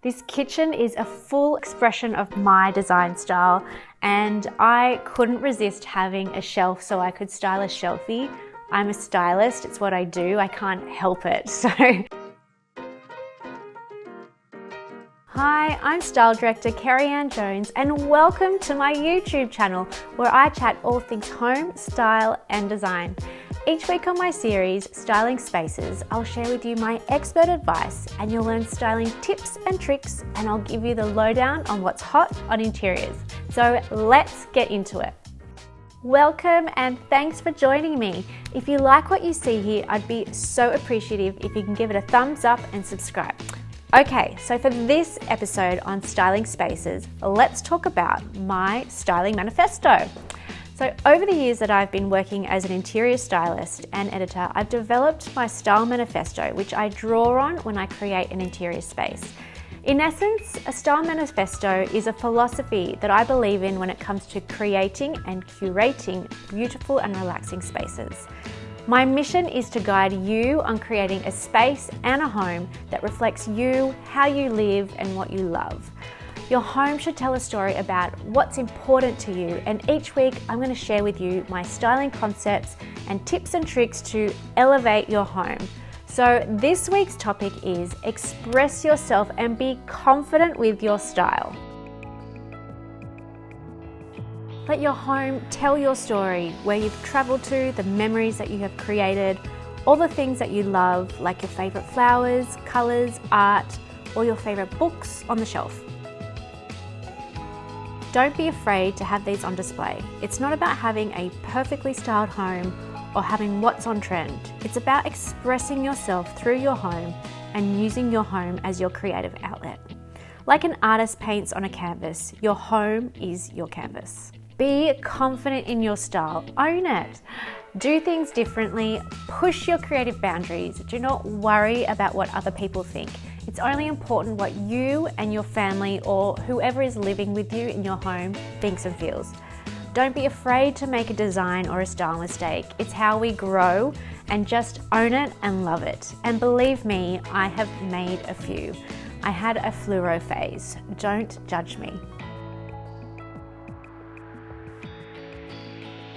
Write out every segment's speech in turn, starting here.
This kitchen is a full expression of my design style, and I couldn't resist having a shelf so I could style a shelfie. I'm a stylist, it's what I do, I can't help it. Hi, I'm Style Director Kerrie-Ann Jones, and welcome to my YouTube channel where I chat all things home, style and design. Each week on my series, Styling Spaces, I'll share with you my expert advice and you'll learn styling tips and tricks, and I'll give you the lowdown on what's hot on interiors. So let's get into it. Welcome and thanks for joining me. If you like what you see here, I'd be so appreciative if you can give it a thumbs up and subscribe. Okay, so for this episode on Styling Spaces, let's talk about my styling manifesto. So over the years that I've been working as an interior stylist and editor, I've developed my style manifesto, which I draw on when I create an interior space. In essence, a style manifesto is a philosophy that I believe in when it comes to creating and curating beautiful and relaxing spaces. My mission is to guide you on creating a space and a home that reflects you, how you live, and what you love. Your home should tell a story about what's important to you, and each week I'm going to share with you my styling concepts and tips and tricks to elevate your home. So this week's topic is express yourself and be confident with your style. Let your home tell your story, where you've traveled to, the memories that you have created, all the things that you love, like your favorite flowers, colors, art, or your favorite books on the shelf. Don't be afraid to have these on display. It's not about having a perfectly styled home or having what's on trend. It's about expressing yourself through your home and using your home as your creative outlet. Like an artist paints on a canvas, your home is your canvas. Be confident in your style, own it. Do things differently, push your creative boundaries. Do not worry about what other people think. It's only important what you and your family or whoever is living with you in your home thinks and feels. Don't be afraid to make a design or a style mistake. It's how we grow, and just own it and love it. And believe me, I have made a few. I had a fluoro phase. Don't judge me.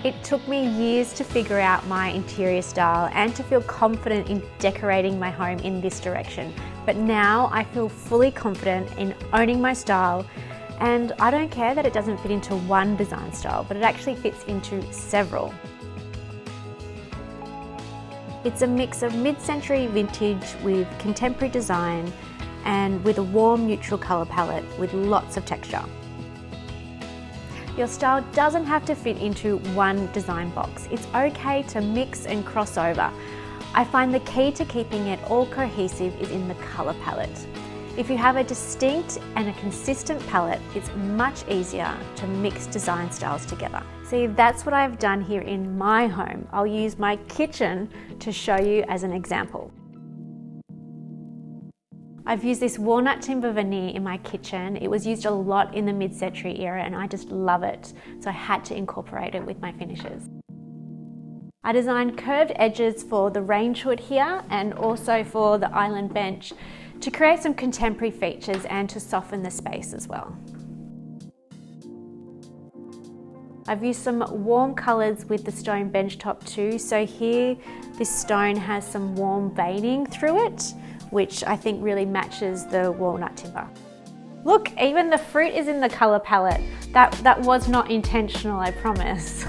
It took me years to figure out my interior style and to feel confident in decorating my home in this direction. But now I feel fully confident in owning my style, and I don't care that it doesn't fit into one design style, but it actually fits into several. It's a mix of mid-century vintage with contemporary design and with a warm neutral colour palette with lots of texture. Your style doesn't have to fit into one design box. It's okay to mix and cross over. I find the key to keeping it all cohesive is in the colour palette. If you have a distinct and a consistent palette, it's much easier to mix design styles together. See, that's what I've done here in my home. I'll use my kitchen to show you as an example. I've used this walnut timber veneer in my kitchen. It was used a lot in the mid-century era and I just love it. So I had to incorporate it with my finishes. I designed curved edges for the range hood here and also for the island bench to create some contemporary features and to soften the space as well. I've used some warm colours with the stone bench top too. So here, this stone has some warm veining through it, which I think really matches the walnut timber. Look, even the fruit is in the colour palette. That was not intentional, I promise.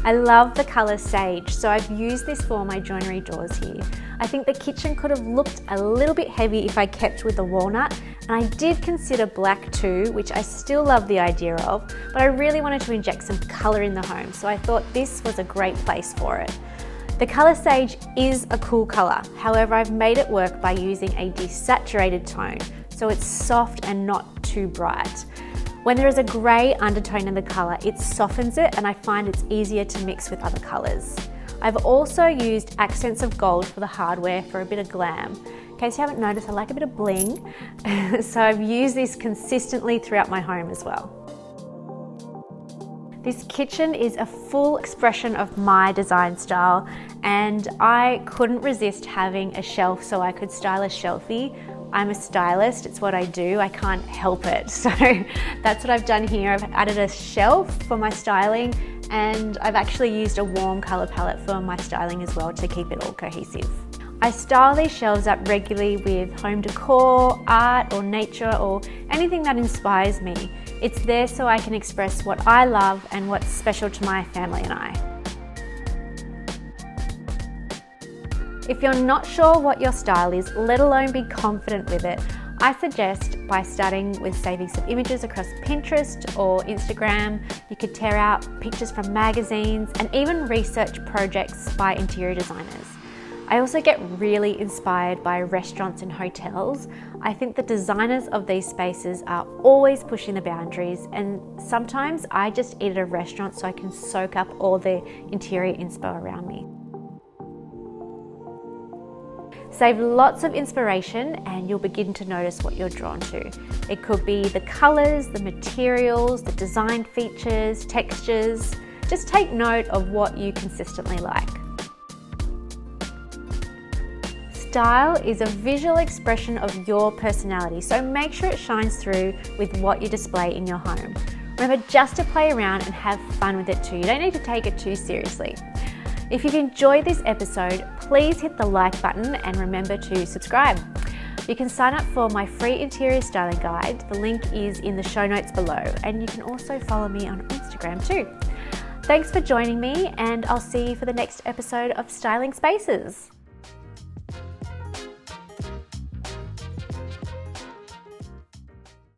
I love the colour sage, so I've used this for my joinery doors here. I think the kitchen could have looked a little bit heavy if I kept with the walnut, and I did consider black too, which I still love the idea of, but I really wanted to inject some colour in the home, so I thought this was a great place for it. The colour sage is a cool colour, however I've made it work by using a desaturated tone, so it's soft and not too bright. When there is a grey undertone in the colour, it softens it and I find it's easier to mix with other colours. I've also used accents of gold for the hardware for a bit of glam. In case you haven't noticed, I like a bit of bling, so I've used this consistently throughout my home as well. This kitchen is a full expression of my design style, and I couldn't resist having a shelf so I could style a shelfie. I'm a stylist, it's what I do, I can't help it. So that's what I've done here. I've added a shelf for my styling, and I've actually used a warm colour palette for my styling as well to keep it all cohesive. I style these shelves up regularly with home decor, art or nature or anything that inspires me. It's there so I can express what I love and what's special to my family and I. If you're not sure what your style is, let alone be confident with it, I suggest by starting with saving some images across Pinterest or Instagram. You could tear out pictures from magazines and even research projects by interior designers. I also get really inspired by restaurants and hotels. I think the designers of these spaces are always pushing the boundaries, and sometimes I just eat at a restaurant so I can soak up all the interior inspo around me. Save lots of inspiration and you'll begin to notice what you're drawn to. It could be the colours, the materials, the design features, textures. Just take note of what you consistently like. Style is a visual expression of your personality, so make sure it shines through with what you display in your home. Remember just to play around and have fun with it too. You don't need to take it too seriously. If you've enjoyed this episode, please hit the like button and remember to subscribe. You can sign up for my free interior styling guide. The link is in the show notes below, and you can also follow me on Instagram too. Thanks for joining me, and I'll see you for the next episode of Styling Spaces.